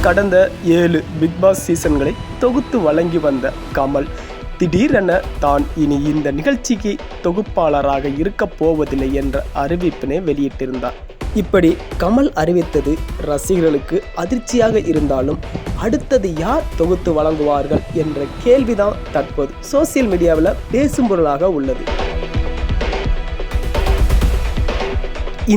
கடந்த 7 big pass சீசன்களை தொகுத்து வழங்கி வந்த கமல் திடீரென தான் இனி இந்த நிகழ்ச்சிக்கு தொகுப்பாளராக இருக்கப் போவதில்லை என்ற அறிவிப்பினை வெளியிட்டிருந்தார். இப்படி கமல் அறிவித்தது ரசிகர்களுக்கு அதிர்ச்சியாக இருந்தாலும் அடுத்தது யார் தொகுத்து வழங்குவார்கள் என்ற கேள்விதான் தற்போது சோசியல் மீடியாவில் பேசும் பொருளாக உள்ளது.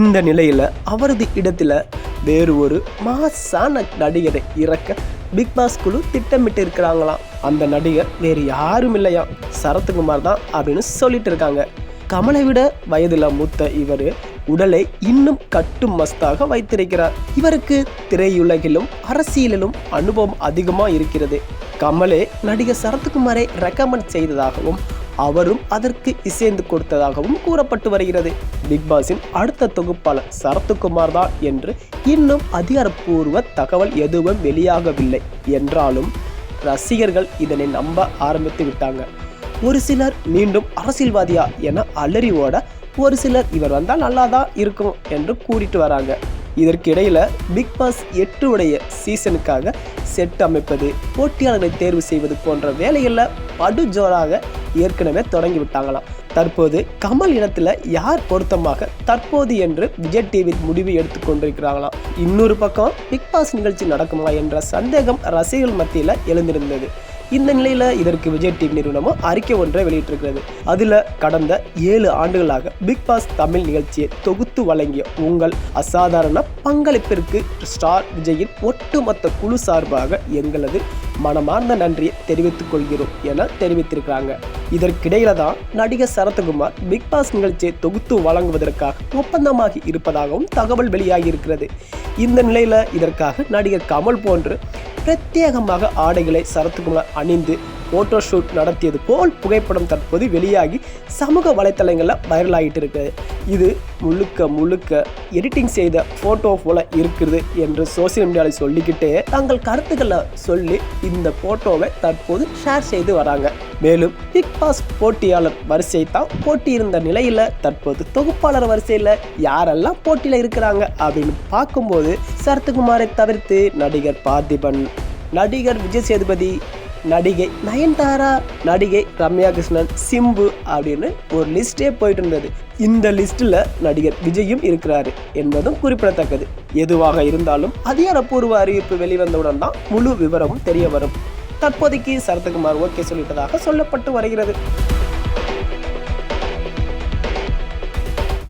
இந்த நிலையில் அவரது இடத்துல வேறு ஒரு மாசான நடிகரை இறக்க பிக் பாஸ் குழு திட்டமிட்டு இருக்கிறாங்களாம். அந்த நடிகர் வேறு யாரும் இல்லையா, சரத்குமார் தான் அப்படின்னு சொல்லிட்டு இருக்காங்க. கமலை விட வயதில் மூத்த இவர் உடலை இன்னும் கட்டு மஸ்தாக வைத்திருக்கிறார். இவருக்கு திரையுலகிலும் அரசியலிலும் அனுபவம் அதிகமாக இருக்கிறது. கமலே நடிகர் சரத்குமாரை ரெக்கமெண்ட் செய்ததாகவும் அவரும் அதற்கு இசைந்து கொடுத்ததாகவும் கூறப்பட்டு வருகிறது. பிக் பாஸின் அடுத்த தொகுப்பாளர் சரத்குமார் தான் என்று இன்னும் அதிகாரப்பூர்வ தகவல் எதுவும் வெளியாகவில்லை என்றாலும் ரசிகர்கள் இதனை நம்ப ஆரம்பித்து விட்டாங்க. ஒரு சிலர் மீண்டும் அரசியல்வாதியா என அலறி ஓட, ஒரு சிலர் இவர் வந்தால் நல்லாதான் இருக்கும் என்று கூறிட்டு வராங்க. இதற்கிடையில் பிக் பாஸ் 8 உடைய சீசனுக்காக செட் அமைப்பது, போட்டியாளர்களை தேர்வு செய்வது போன்ற வேலைகளில் படுஜோராக ஏற்கனவே தொடங்கி விட்டாங்களாம். தற்போது கமல் இடத்துல யார் பொருத்தமாக தற்போது என்று விஜய் டிவி முடிவு எடுத்துக் கொண்டிருக்கிறாங்களாம். இன்னொரு பக்கம் பிக் பாஸ் நிகழ்ச்சி நடக்குமா என்ற சந்தேகம் ரசிகர்கள் மத்தியில் எழுந்திருந்தது. இந்த நிலையில் இதற்கு விஜய் டிவி நிறுவனமும் அறிக்கை ஒன்றை வெளியிட்டிருக்கிறது. அதில் கடந்த 7 ஆண்டுகளாக பிக் பாஸ் தமிழ் நிகழ்ச்சியை தொகுத்து வழங்கிய உங்கள் அசாதாரண பங்களிப்பிற்கு ஸ்டார் விஜயின் ஒட்டுமொத்த குழு சார்பாக எங்களது மனமார்ந்த நன்றியை தெரிவித்துக் கொள்கிறோம் என தெரிவித்திருக்கிறாங்க. இதற்கிடையில தான் நடிகர் சரத்குமார் பிக் பாஸ் நிகழ்ச்சியை தொகுத்து வழங்குவதற்காக ஒப்பந்தமாகி இருப்பதாகவும் தகவல் வெளியாகி இருக்கிறது. இந்த நிலையில் இதற்காக நடிகர் கமல் போன்று பிரத்யேகமாக ஆடைகளை சரத்குமார் அணிந்து போட்டோ ஷூட் நடத்தியது போல் புகைப்படம் தற்போது வெளியாகி சமூக வலைத்தளங்களில் வைரல் ஆகிட்டு இருக்குது. இது முழுக்க எடிட்டிங் செய்த ஃபோட்டோ போல இருக்குது என்று சோசியல் மீடியாவில் சொல்லிக்கிட்டே தங்கள் கருத்துக்களை சொல்லி இந்த ஃபோட்டோவை தற்போது ஷேர் செய்து வராங்க. மேலும் பிக் பாஸ் போட்டியாளர் வரிசை தான் போட்டியிருந்த நிலையில் தற்போது தொகுப்பாளர் வரிசையில் யாரெல்லாம் போட்டியில் இருக்கிறாங்க அப்படின்னு பார்க்கும்போது சரத்குமாரை தவிர்த்து நடிகர் பார்த்திபன், நடிகர் விஜய் சேதுபதி, நடிகை நயன்தாரா, நடிகை ரம்யா கிருஷ்ணன், சிம்பு அப்படின்னு ஒரு லிஸ்டே போயிட்டு இருந்தது. இந்த லிஸ்ட்டில் நடிகர் விஜயும் இருக்கிறாரு என்பதும் குறிப்பிடத்தக்கது. எதுவாக இருந்தாலும் அதிகாரப்பூர்வ அறிவிப்பு வெளிவந்தவுடன் தான் முழு விவரமும் தெரிய வரும். தற்போதைக்கு சரத்குமார் ஓகே சொல்லிட்டதாக சொல்லப்பட்டு வருகிறது.